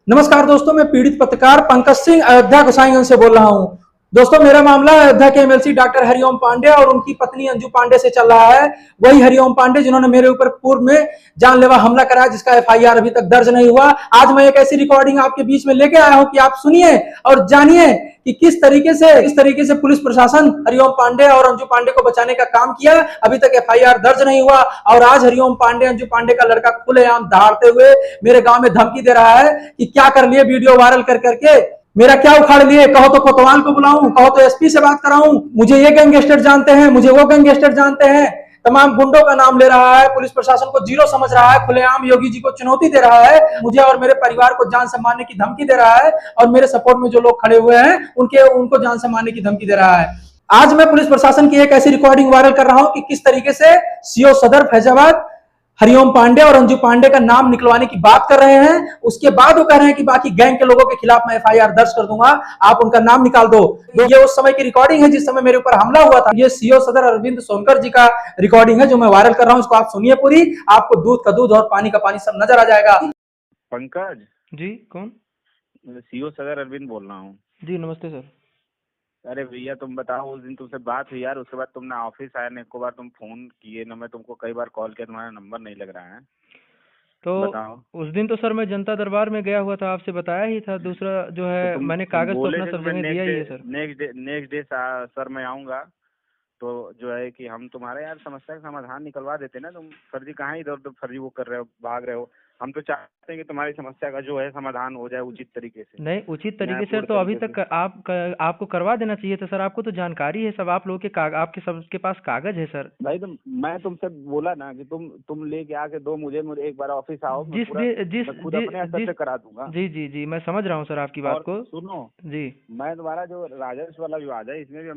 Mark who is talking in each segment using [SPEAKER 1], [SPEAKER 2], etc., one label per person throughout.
[SPEAKER 1] नमस्कार दोस्तों, मैं पीड़ित पत्रकार पंकज सिंह अयोध्या गोसाईगंज से बोल रहा हूं। दोस्तों, मेरा मामला अयोध्या के एमएलसी डॉक्टर हरिओम पांडे और उनकी पत्नी अंजू पांडे से चल रहा है। वही हरिओम पांडे जिन्होंने मेरे ऊपर पूर्व में जानलेवा हमला कराया, जिसका एफआईआर अभी तक दर्ज नहीं हुआ। आज मैं एक ऐसी रिकॉर्डिंग आपके बीच में लेके आया हूं कि आप सुनिए और जानिए कि किस तरीके से पुलिस प्रशासन हरिओम पांडे और अंजू पांडे को बचाने का काम किया। अभी तक एफआईआर दर्ज नहीं हुआ और आज हरिओम पांडे अंजू पांडे का लड़का खुलेआम दहाड़ते हुए मेरे गांव में धमकी दे रहा है कि क्या कर लिए वीडियो वायरल कर करके मेरा क्या उखाड़ लिए। कहो तो कोतवाल को बुलाऊं, कहो तो एसपी से बात कराऊं। मुझे ये गैंगस्टर जानते हैं, मुझे वो गैंगस्टर जानते हैं। तमाम गुंडों का नाम ले रहा है, पुलिस प्रशासन को जीरो समझ रहा है, खुलेआम योगी जी को चुनौती दे रहा है, मुझे और मेरे परिवार को जान से मारने की धमकी दे रहा है और मेरे सपोर्ट में जो लोग खड़े हुए हैं उनको जान से मारने की धमकी दे रहा है। आज मैं पुलिस प्रशासन की एक ऐसी रिकॉर्डिंग वायरल कर रहा हूं कि किस तरीके से सीओ सदर फैजाबाद हरिओम पांडे और अंजू पांडे का नाम निकलवाने की बात कर रहे हैं। उसके बाद वो कह रहे हैं कि बाकी गैंग के लोगों के खिलाफ मैं एफआईआर दर्ज कर दूंगा, आप उनका नाम निकाल दो। ये उस समय की रिकॉर्डिंग है जिस समय मेरे ऊपर हमला हुआ था। ये सीओ सदर अरविंद सोनकर जी का रिकॉर्डिंग है जो मैं वायरल कर रहा हूं। इसको आप सुनिए पूरी, आपको दूध का दूध और पानी का पानी सब नजर आ जाएगा।
[SPEAKER 2] पंकज
[SPEAKER 3] जी कौन?
[SPEAKER 2] सीओ सदर अरविंद बोल रहा हूँ।
[SPEAKER 3] जी नमस्ते सर।
[SPEAKER 2] अरे भैया तुम बताओ, उस दिन तुमसे बात हुई यार, उसके बाद तुम ना ऑफिस आए ना एक बार तुम फोन किए ना, मैं तुमको कई बार कॉल किया, तुम्हारा नंबर नहीं लग रहा है।
[SPEAKER 3] तो
[SPEAKER 2] बताओ।
[SPEAKER 3] उस दिन तो सर मैं जनता दरबार में गया हुआ था, आपसे बताया ही था। दूसरा जो है
[SPEAKER 2] तो
[SPEAKER 3] मैंने
[SPEAKER 2] तुम
[SPEAKER 3] कागज तो
[SPEAKER 2] बोले
[SPEAKER 3] अपना
[SPEAKER 2] थे कि
[SPEAKER 3] सब
[SPEAKER 2] मैं
[SPEAKER 3] जगह दिया ही है सर।
[SPEAKER 2] नेक्स्ट डे सर मैं आऊँगा, तो जो है कि हम तुम्हारे यार समस्या का समाधान निकलवा देते ना। तुम फर्जी कहाँ इधर उधर फर्जी वो कर रहे हो, भाग रहे हो। हम तो चाहते हैं कि तुम्हारी समस्या का जो है समाधान हो जाए उचित तरीके से,
[SPEAKER 3] नहीं, उचित तरीके से
[SPEAKER 2] न्यायपूर्ण
[SPEAKER 3] तो अभी
[SPEAKER 2] तरीके से।
[SPEAKER 3] तक आपको करवा देना चाहिए था सर। आपको तो जानकारी है सब, आप लोगों के आपके सबके पास कागज है सर।
[SPEAKER 2] भाई मैं तुमसे बोला ना कि तुम लेके आके दो मुझे एक बार ऑफिस आओ, मैं
[SPEAKER 3] जिस
[SPEAKER 2] पूरा
[SPEAKER 3] दि- जिस
[SPEAKER 2] मैं खुद
[SPEAKER 3] जि,
[SPEAKER 2] अपने स्तर
[SPEAKER 3] जिस
[SPEAKER 2] से करा दूंगा।
[SPEAKER 3] जी जी जी, मैं समझ रहा हूँ सर आपकी बात
[SPEAKER 2] और
[SPEAKER 3] को।
[SPEAKER 2] सुनो,
[SPEAKER 3] जी
[SPEAKER 2] मैं तुम्हारा जो राजस्व वाला विवाद है इसमें भी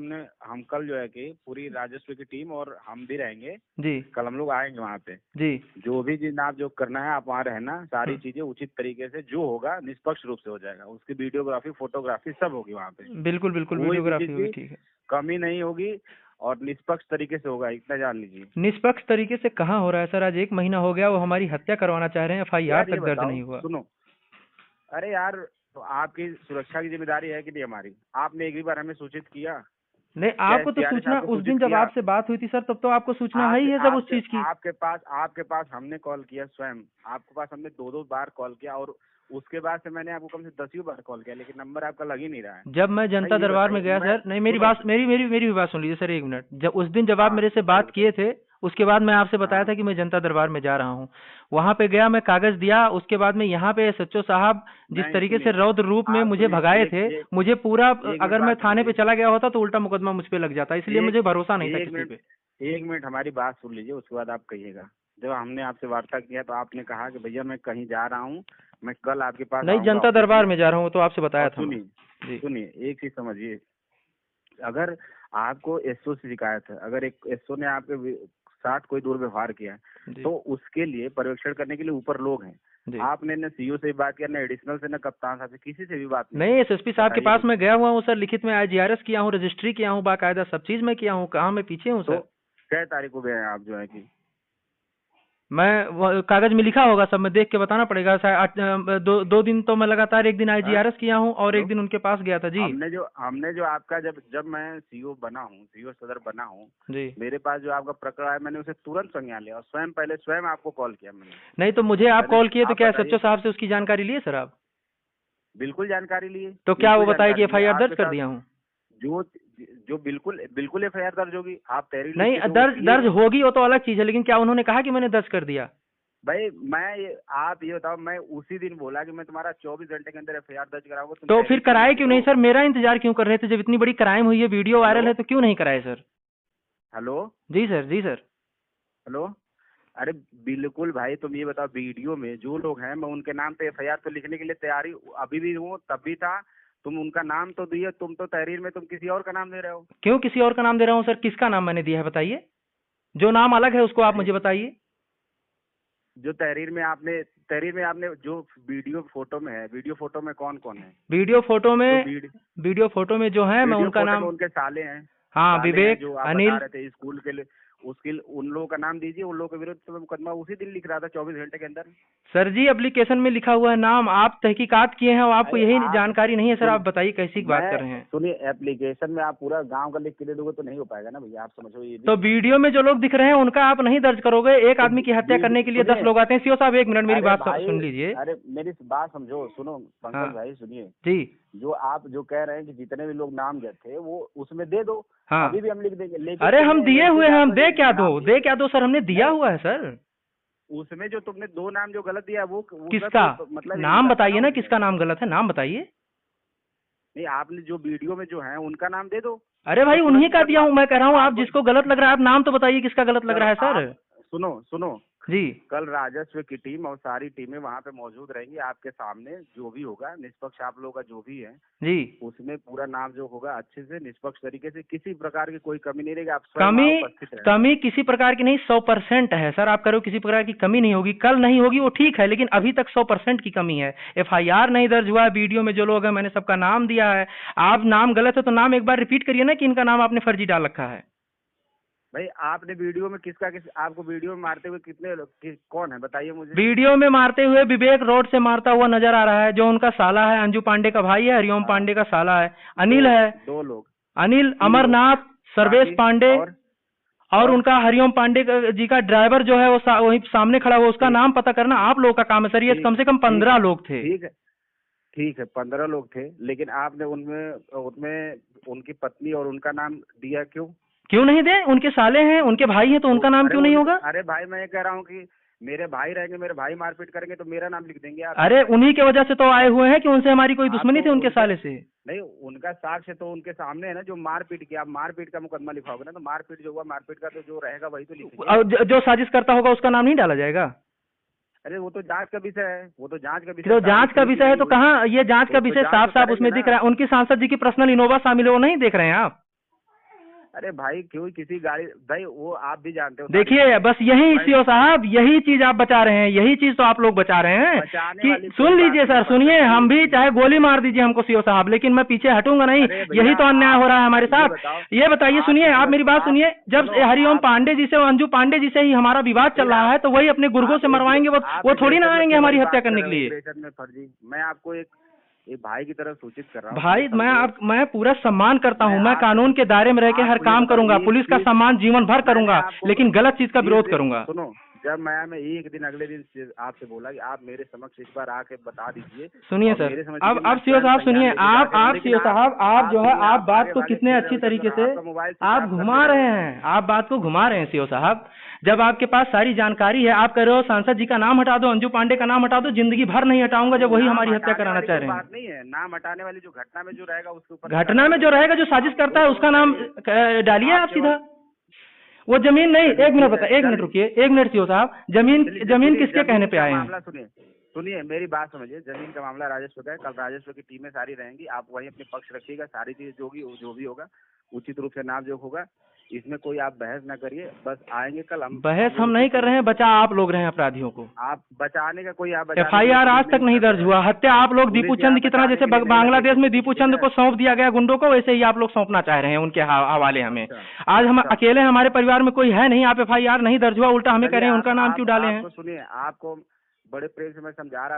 [SPEAKER 2] हम कल जो है कि पूरी राजस्व की टीम और हम भी रहेंगे।
[SPEAKER 3] जी
[SPEAKER 2] कल हम लोग आएंगे वहाँ पे।
[SPEAKER 3] जी।
[SPEAKER 2] जो भी जिन आप जो करना है आप वहाँ रहना, सारी
[SPEAKER 3] हम्म,
[SPEAKER 2] चीजें उचित तरीके से जो होगा निष्पक्ष रूप से हो जाएगा। उसकी वीडियोग्राफी फोटोग्राफी सब होगी वहाँ पे,
[SPEAKER 3] बिल्कुल बिल्कुल,
[SPEAKER 2] कोई भी
[SPEAKER 3] वीडियोग्राफी
[SPEAKER 2] चीज
[SPEAKER 3] होगी,
[SPEAKER 2] की
[SPEAKER 3] ठीक है।
[SPEAKER 2] कमी नहीं होगी और निष्पक्ष तरीके से होगा, इतना जान लीजिए।
[SPEAKER 3] निष्पक्ष तरीके से कहाँ हो रहा है सर? आज 1 महीना हो गया, वो हमारी हत्या करवाना चाह रहे हैं, एफआईआर
[SPEAKER 2] यार ये
[SPEAKER 3] तक दर्ज
[SPEAKER 2] बताओ,
[SPEAKER 3] नहीं हुआ।
[SPEAKER 2] सुनो, अरे यार तो आपकी सुरक्षा की जिम्मेदारी है कि नहीं हमारी? आपने एक भी बार हमें सूचित किया?
[SPEAKER 3] नहीं,
[SPEAKER 2] क्या
[SPEAKER 3] आपको तो
[SPEAKER 2] एसडीआरएफ
[SPEAKER 3] सूचना
[SPEAKER 2] आपको
[SPEAKER 3] उस दिन
[SPEAKER 2] सूचित
[SPEAKER 3] जब
[SPEAKER 2] किया?
[SPEAKER 3] आपसे बात हुई थी सर, तब तो आपको सूचना है
[SPEAKER 2] आपके
[SPEAKER 3] ही है सब उस
[SPEAKER 2] आपके
[SPEAKER 3] चीज की।
[SPEAKER 2] आपके पास हमने कॉल किया स्वयं, आपके पास हमने दो बार कॉल किया और उसके बाद से मैंने आपको कम से 10 बार कॉल किया, लेकिन नंबर आपका लग ही नहीं रहा है।
[SPEAKER 3] जब मैं
[SPEAKER 2] भाई
[SPEAKER 3] जनता
[SPEAKER 2] ये
[SPEAKER 3] दरबार में
[SPEAKER 2] बताइए,
[SPEAKER 3] गया
[SPEAKER 2] मैं
[SPEAKER 3] सर, नहीं मेरी
[SPEAKER 2] सुनो,
[SPEAKER 3] बात मेरी भी बात सुन लीजिए सर, 1 मिनट। जब उस दिन जब आप
[SPEAKER 2] हाँ
[SPEAKER 3] मेरे से
[SPEAKER 2] बताइए
[SPEAKER 3] बात किए
[SPEAKER 2] बताइए।
[SPEAKER 3] थे, उसके बाद मैं आपसे बताया
[SPEAKER 2] हाँ
[SPEAKER 3] था कि मैं जनता दरबार में जा रहा हूँ। वहां पे गया, मैं कागज दिया, उसके बाद में यहाँ पे एसएचओ साहब जिस
[SPEAKER 2] नहीं
[SPEAKER 3] तरीके से
[SPEAKER 2] सुनिए,
[SPEAKER 3] रौद्र रूप में
[SPEAKER 2] आप
[SPEAKER 3] मुझे
[SPEAKER 2] सुनिए,
[SPEAKER 3] भगाए
[SPEAKER 2] एक
[SPEAKER 3] थे,
[SPEAKER 2] एक
[SPEAKER 3] मुझे पूरा,
[SPEAKER 2] एक मिनट
[SPEAKER 3] अगर मैं
[SPEAKER 2] बात
[SPEAKER 3] थाने पे
[SPEAKER 2] सुनिए,
[SPEAKER 3] चला गया होता तो उल्टा मुकदमा मुझ पे लग जाता, इसलिए
[SPEAKER 2] एक
[SPEAKER 3] मुझे भरोसा नहीं था
[SPEAKER 2] एक
[SPEAKER 3] किसी
[SPEAKER 2] मिनट
[SPEAKER 3] पे।
[SPEAKER 2] एक मिनट हमारी बात सुन लीजिए, उसके बाद आप कहिएगा। जब हमने आपसे वार्ता किया तो आपने कहा कि भैया मैं कहीं जा रहा हूँ, मैं कल आपके पास
[SPEAKER 3] नहीं,
[SPEAKER 2] आऊँगा
[SPEAKER 3] जनता
[SPEAKER 2] ऑफिस
[SPEAKER 3] दरबार
[SPEAKER 2] में।
[SPEAKER 3] में जा रहा हूँ तो आपसे बताया
[SPEAKER 2] और
[SPEAKER 3] था मैं।
[SPEAKER 2] सुनिए
[SPEAKER 3] जी
[SPEAKER 2] सुनिए, एक चीज समझिए, अगर आपको एसओ से शिकायत है, अगर एक एसओ ने आपके साथ कोई दुर्व्यवहार किया है
[SPEAKER 3] जी
[SPEAKER 2] तो उसके लिए पर्यवेक्षण करने के लिए ऊपर लोग हैं।
[SPEAKER 3] जी।
[SPEAKER 2] आपने न सीओ से भी बात किया, न एडिशनल से, न कप्तान साहब से, किसी से भी बात नहीं
[SPEAKER 3] नहीं,
[SPEAKER 2] की।
[SPEAKER 3] एसएसपी साहब के
[SPEAKER 2] बताइए
[SPEAKER 3] पास
[SPEAKER 2] मुझे।
[SPEAKER 3] मैं गया हुआ हूँ सर, लिखित में आईजीआरएस किया हूँ, रजिस्ट्री किया हूँ, बाकायदा सब चीज मैं किया हूँ। कहाँ मैं पीछे हूँ
[SPEAKER 2] तो
[SPEAKER 3] सर?
[SPEAKER 2] क्या तारीख को गए हैं आप जो है कि?
[SPEAKER 3] कागज में लिखा होगा सब, मैं देख के बताना पड़ेगा। दो दिन तो मैं लगातार, एक दिन
[SPEAKER 2] हाँ?
[SPEAKER 3] आईजीआरएस किया हूँ और
[SPEAKER 2] हेलो,
[SPEAKER 3] एक दिन उनके पास गया था। जी
[SPEAKER 2] हमने जो आपका जब जब मैं सीओ बना हूँ, सीओ सदर बना हूँ,
[SPEAKER 3] जी।
[SPEAKER 2] मेरे पास जो आपका प्रकरण आया मैंने उसे तुरंत संज्ञान लिया और स्वयं आपको कॉल किया मैंने।
[SPEAKER 3] नहीं तो मुझे आप
[SPEAKER 2] पहले
[SPEAKER 3] कॉल किए तो
[SPEAKER 2] आप
[SPEAKER 3] क्या एसएचओ
[SPEAKER 2] बताइए।
[SPEAKER 3] साहब से उसकी जानकारी लिए सर आप?
[SPEAKER 2] बिल्कुल जानकारी लिए,
[SPEAKER 3] तो क्या वो
[SPEAKER 2] बिल्कुल
[SPEAKER 3] बताए कि
[SPEAKER 2] जानकारी लिए
[SPEAKER 3] एफआईआर दर्ज
[SPEAKER 2] आपके
[SPEAKER 3] कर
[SPEAKER 2] साथ।
[SPEAKER 3] दिया हूँ?
[SPEAKER 2] जो जो बिल्कुल बिल्कुल एफआईआर दर्ज होगी, आप तहरीर लिख
[SPEAKER 3] नहीं,
[SPEAKER 2] के दोगे
[SPEAKER 3] दर्ज
[SPEAKER 2] पिए
[SPEAKER 3] दर्ज
[SPEAKER 2] हो।
[SPEAKER 3] होगी वो तो अलग चीज है, लेकिन क्या उन्होंने कहा कि मैंने दर्ज कर दिया?
[SPEAKER 2] भाई आप ये बताओ, मैं उसी दिन बोला कि मैं तुम्हारा 24 घंटे के अंदर एफआईआर दर्ज कराऊंगा, तुम
[SPEAKER 3] तो फिर
[SPEAKER 2] तहरीर क्यों
[SPEAKER 3] कराए
[SPEAKER 2] लिखते
[SPEAKER 3] क्यों नहीं
[SPEAKER 2] हो?
[SPEAKER 3] सर? मेरा इंतजार क्यों कर रहे थे? जब इतनी बड़ी क्राइम हुई है, वीडियो
[SPEAKER 2] हेलो
[SPEAKER 3] वायरल है, तो क्यों नहीं कराए सर?
[SPEAKER 2] हेलो
[SPEAKER 3] जी सर, जी सर।
[SPEAKER 2] हेलो, अरे बिल्कुल भाई, तुम ये बताओ, वीडियो में जो लोग हैं मैं उनके नाम पे एफआईआर तो लिखने के लिए तैयारी अभी भी हूँ, तब भी था। तुम उनका नाम तो दिए, तुम तो तहरीर में तुम किसी और का नाम दे रहे हो।
[SPEAKER 3] क्यों किसी और का नाम दे रहा हूँ सर? किसका नाम मैंने दिया है बताइए? जो नाम अलग है उसको आप
[SPEAKER 2] अरे
[SPEAKER 3] मुझे बताइए।
[SPEAKER 2] जो तहरीर में आपने जो वीडियो फोटो में है, वीडियो फोटो में कौन कौन है?
[SPEAKER 3] वीडियो फोटो
[SPEAKER 2] जो
[SPEAKER 3] में वीडियो फोटो में जो है, मैं
[SPEAKER 2] वीडियो
[SPEAKER 3] उनका
[SPEAKER 2] फोटो में
[SPEAKER 3] नाम,
[SPEAKER 2] उनके साले हैं,
[SPEAKER 3] हाँ,
[SPEAKER 2] साले हैं
[SPEAKER 3] विवेक,
[SPEAKER 2] जो आप बता
[SPEAKER 3] अनिल।
[SPEAKER 2] रहे थे स्कूल के लिए, उसके उन लोगों का नाम दीजिए, उन लोगों के विरुद्ध तो मैं मुकदमा उसी दिन लिख रहा था 24 घंटे के अंदर।
[SPEAKER 3] सर जी एप्लीकेशन में लिखा हुआ है नाम, आप तहकीकात किए हैं और आपको
[SPEAKER 2] अरे
[SPEAKER 3] यही
[SPEAKER 2] आप
[SPEAKER 3] जानकारी नहीं है सर, आप बताइए कैसी बात
[SPEAKER 2] मैं
[SPEAKER 3] कर रहे हैं।
[SPEAKER 2] सुनिए, एप्लीकेशन में आप पूरा गांव का लिख के दे दोगे तो नहीं हो पाएगा ना भैया, आप समझो ये
[SPEAKER 3] तो
[SPEAKER 2] भी।
[SPEAKER 3] वीडियो में जो लोग दिख रहे हैं उनका आप नहीं दर्ज करोगे? एक
[SPEAKER 2] तो
[SPEAKER 3] आदमी की हत्या करने के लिए 10
[SPEAKER 2] सुनिए,
[SPEAKER 3] लोग आते हैं। सीओ साहब एक मिनट मेरी
[SPEAKER 2] अरे
[SPEAKER 3] बात
[SPEAKER 2] भाई,
[SPEAKER 3] सुन लीजिए।
[SPEAKER 2] अरे मेरी बात समझो, सुनो
[SPEAKER 3] हाँ
[SPEAKER 2] पंकज भाई सुनिए,
[SPEAKER 3] जी।
[SPEAKER 2] जो आप जो कह रहे हैं कि जितने भी लोग नाम गए थे वो उसमें दे दो,
[SPEAKER 3] हाँ
[SPEAKER 2] अभी भी हम लिख देंगे, लेकिन
[SPEAKER 3] अरे हम
[SPEAKER 2] तुमने
[SPEAKER 3] दिए
[SPEAKER 2] एमएलसी
[SPEAKER 3] हुए
[SPEAKER 2] में
[SPEAKER 3] हैं, हम
[SPEAKER 2] आपका
[SPEAKER 3] दे
[SPEAKER 2] जो
[SPEAKER 3] क्या दो,
[SPEAKER 2] नाम
[SPEAKER 3] दे क्या दो सर, हमने दिया
[SPEAKER 2] नहीं,
[SPEAKER 3] हुआ है सर।
[SPEAKER 2] उसमें जो तुमने 2 नाम जो गलत दिया वो
[SPEAKER 3] किसका
[SPEAKER 2] तो मतलब ये
[SPEAKER 3] नाम
[SPEAKER 2] करता
[SPEAKER 3] बताइए ना,
[SPEAKER 2] उसमें।
[SPEAKER 3] किसका नाम गलत है, नाम बताइए।
[SPEAKER 2] नहीं, आपने जो वीडियो में जो है उनका नाम दे दो,
[SPEAKER 3] अरे भाई
[SPEAKER 2] तो
[SPEAKER 3] उन्हीं
[SPEAKER 2] तुरंत
[SPEAKER 3] का दिया हूँ, मैं कह रहा हूँ आप
[SPEAKER 2] आपको
[SPEAKER 3] जिसको गलत लग रहा है आप नाम तो बताइए किसका गलत लग
[SPEAKER 2] कल
[SPEAKER 3] रहा है सर।
[SPEAKER 2] आप सुनो सुनो,
[SPEAKER 3] जी
[SPEAKER 2] कल राजस्व की टीम और सारी टीमें वहाँ पे मौजूद रहेंगी, आपके सामने जो भी होगा निष्पक्ष आप लोगों का जो भी है
[SPEAKER 3] जी।
[SPEAKER 2] उसमें पूरा नाम जो होगा अच्छे से निष्पक्ष तरीके से, किसी प्रकार की कोई कमी नहीं रहेगी, आप स्वयं
[SPEAKER 3] कमी
[SPEAKER 2] उपस्थित रहें।
[SPEAKER 3] कमी किसी प्रकार की नहीं, 100% है सर, आप करो किसी प्रकार की कमी नहीं होगी, कल नहीं होगी वो ठीक है, लेकिन अभी तक 100% की कमी है। एफआईआर नहीं दर्ज हुआ है, वीडियो में जो लोग हैं मैंने सबका नाम दिया है। आप नाम गलत है तो नाम एक बार रिपीट करिए ना कि इनका नाम आपने फर्जी डाल रखा है।
[SPEAKER 2] भाई आपने वीडियो में आपको वीडियो में मारते हुए कितने लोग कौन है बताइए मुझे।
[SPEAKER 3] वीडियो में मारते हुए विवेक रोड से मारता हुआ नजर आ रहा है, जो उनका साला है, अंजू पांडे का भाई है, हरिओम
[SPEAKER 2] हाँ,
[SPEAKER 3] पांडे का साला है, अनिल है,
[SPEAKER 2] 2 लोग,
[SPEAKER 3] अनिल
[SPEAKER 2] 3 लोग,
[SPEAKER 3] अमरनाथ सर्वेश
[SPEAKER 2] बाकी
[SPEAKER 3] पांडे और उनका हरिओम पांडे जी का ड्राइवर जो है वो वहीं सामने खड़ा हुआ, उसका
[SPEAKER 2] ठीक
[SPEAKER 3] नाम पता करना आप लोगों का काम है सर। ये
[SPEAKER 2] ठीक
[SPEAKER 3] कम से कम 15 लोग थे।
[SPEAKER 2] ठीक है 15 लोग थे, लेकिन आपने उनमें उनमें उनकी पत्नी और उनका नाम दिया क्यों?
[SPEAKER 3] क्यों नहीं दे? उनके साले हैं, उनके भाई हैं, तो उनका नाम
[SPEAKER 2] अरे
[SPEAKER 3] क्यों
[SPEAKER 2] वो
[SPEAKER 3] नहीं
[SPEAKER 2] भी
[SPEAKER 3] होगा?
[SPEAKER 2] अरे भाई मैं ये कह रहा हूँ कि मेरे भाई रहेंगे, मेरे भाई मारपीट करेंगे तो मेरा नाम लिख देंगे आप।
[SPEAKER 3] अरे उन्हीं की वजह से तो आए हुए हैं कि उनसे हमारी कोई दुश्मनी
[SPEAKER 2] तो
[SPEAKER 3] थी उनके साले से।
[SPEAKER 2] नहीं, उनका साक्ष्य तो उनके सामने है ना, जो मारपीट किया, आप मारपीट का मुकदमा लिखाओगे ना, तो मारपीट जो हुआ मारपीट का तो जो रहेगा वही तो लिखेंगे।
[SPEAKER 3] और जो साजिश करता होगा उसका नाम नहीं डाला जाएगा?
[SPEAKER 2] अरे वो तो जांच का विषय है, वो तो जांच का विषय
[SPEAKER 3] तो जांच का विषय है तो कहाँ ये जांच का
[SPEAKER 2] तो
[SPEAKER 3] विषय
[SPEAKER 2] जांच
[SPEAKER 3] साफ
[SPEAKER 2] तो
[SPEAKER 3] साफ उसमें
[SPEAKER 2] करेंगे
[SPEAKER 3] दिख रहा है। उनकी सांसद जी की पर्सनल इनोवा शामिल है, वो नहीं देख रहे हैं आप?
[SPEAKER 2] अरे भाई क्यों किसी गाड़ी, भाई वो आप भी जानते हो।
[SPEAKER 3] देखिए बस यही सीओ साहब, यही चीज आप बचा रहे हैं, यही चीज तो आप लोग बचा रहे हैं कि सुन लीजिए सर, सुनिए, हम भी चाहे गोली मार दीजिए हमको सीओ साहब, लेकिन मैं पीछे हटूंगा नहीं। यही तो अन्याय हो रहा है हमारे साथ। ये बताइए, सुनिए आप मेरी बात सुनिए, जब हरिओम पांडे जी से और अंजू पांडे जी से ही हमारा विवाद चल रहा है तो वही अपने गुर्गों से मरवाएंगे, वो थोड़ी ना आएंगे हमारी हत्या करने के लिए।
[SPEAKER 2] मैं आपको एक भाई की तरह सूचित कर रहा हूँ
[SPEAKER 3] भाई मैं पूरा सम्मान करता हूँ, मैं कानून के दायरे में रह के हर काम करूंगा, पुलिस का सम्मान जीवन भर करूंगा, लेकिन गलत चीज का विरोध करूंगा।
[SPEAKER 2] सुनो, जब मैं एक दिन अगले दिन आपसे बोला कि आप मेरे समक्ष इस बार आके बता दीजिए।
[SPEAKER 3] सुनिए सर, अब सीओ साहब सुनिए, आप सीओ साहब, आप जो है आप बात को कितने अच्छी तरीके से आप घुमा रहे हैं, आप बात को घुमा रहे हैं सीओ साहब। जब आपके पास सारी जानकारी है, आप कह रहे हो सांसद जी का नाम हटा दो, अंजू पांडे का नाम हटा दो, जिंदगी भर नहीं हटाऊंगा, जब वही हमारी हत्या कराना चाह रहे हैं।
[SPEAKER 2] बात नहीं है, नाम हटाने वाली जो घटना में जो रहेगा उसके ऊपर,
[SPEAKER 3] घटना में जो रहेगा, जो साजिश करता है उसका नाम डालिए आप सीधा। वो जमीन नहीं, एक मिनट बताइए, एक मिनट रुकिए, एक मिनट सीओ साहब, जमीन किसके कहने पे आए हैं?
[SPEAKER 2] सुनिए मेरी बात समझिए, जमीन का मामला राजस्व का है, कल राजस्व की टीमें सारी रहेंगी, आप वही अपने पक्ष रखिएगा, सारी चीज जो भी होगा उचित रूप से नाम जो होगा, इसमें कोई आप बहस ना करिए, बस आएंगे कल हम।
[SPEAKER 3] बहस हम नहीं कर रहे हैं, बचा आप लोग रहे हैं अपराधियों को।
[SPEAKER 2] आप बचाने का कोई
[SPEAKER 3] एफआईआर आज तक नहीं दर्ज हुआ, हत्या आप लोग दीपू चंद की तरह, जैसे बांग्लादेश में दीपू चंद को सौंप दिया गया गुंडों को, वैसे ही आप लोग सौंपना चाह रहे हैं उनके हवाले हमें। आज हम अकेले, हमारे परिवार में कोई है नहीं, आप एफआईआर नहीं दर्ज हुआ, उल्टा हमें कह रहे हैं उनका नाम क्यों डाले हैं?
[SPEAKER 2] सुनिए, आपको बड़े प्रेम से मैं समझा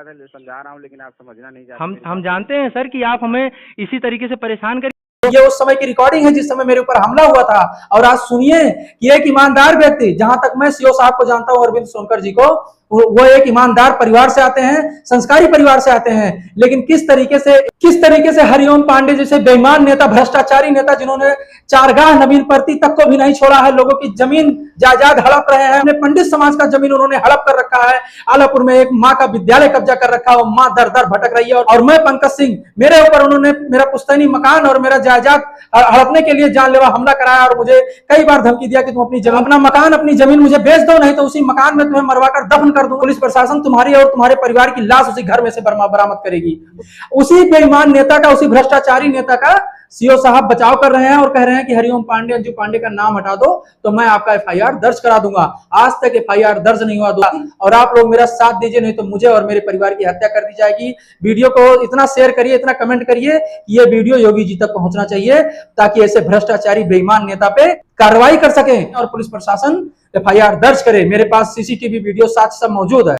[SPEAKER 2] रहा हूँ, लेकिन आप समझना नहीं चाहते।
[SPEAKER 3] हम जानते हैं सर कि आप हमें इसी तरीके से परेशान कर।
[SPEAKER 1] ये उस समय की रिकॉर्डिंग है जिस समय मेरे ऊपर हमला हुआ था। और आज सुनिए कि एक ईमानदार व्यक्ति, जहां तक मैं सीओ साहब को जानता हूं, अरविंद सोनकर जी को, वो एक ईमानदार परिवार से आते हैं, संस्कारी परिवार से आते हैं, लेकिन किस तरीके से हरिओम पांडे जैसे बेईमान नेता, भ्रष्टाचारी नेता, जिन्होंने चारगाह नवीन परती तक को भी नहीं छोड़ा है, लोगों की जमीन जायदाद हड़प रहे हैं, अपने पंडित समाज का जमीन उन्होंने हड़प कर रखा है, आलापुर में एक माँ का विद्यालय कब्जा कर रखा है, वो माँ दर दर भटक रही है, और मैं पंकज सिंह, मेरे ऊपर उन्होंने मेरा पुश्तैनी मकान और मेरा जायदाद हड़पने के लिए जानलेवा हमला कराया, और मुझे कई बार धमकी दिया कि तुम अपनी जमीन, अपना मकान, अपनी जमीन मुझे बेच दो, नहीं तो उसी मकान में तुम्हें मरवाकर दफन कर दूं। पुलिस प्रशासन तुम्हारी और तुम्हारे परिवार की लाश उसी घर में से बरामद करेगी। उसी बेईमान नेता का, उसी भ्रष्टाचारी नेता का सीओ साहब बचाव कर रहे हैं और कह रहे हैं कि हरिओम पांडे, अंजू पांडे का नाम हटा दो तो मैं आपका एफआईआर दर्ज करा दूंगा। आज तक एफआईआर दर्ज नहीं हुआ और आप लोग मेरा साथ दीजिए, नहीं तो मुझे और मेरे परिवार की हत्या कर दी जाएगी। वीडियो को इतना शेयर करिए, इतना कमेंट करिए कि ये वीडियो योगी जी तक पहुंचना चाहिए, ताकि ऐसे भ्रष्टाचारी बेईमान नेता पे कार्रवाई कर सकें और पुलिस प्रशासन एफआईआर दर्ज करे। मेरे पास सीसीटीवी वीडियो साथ सब मौजूद है।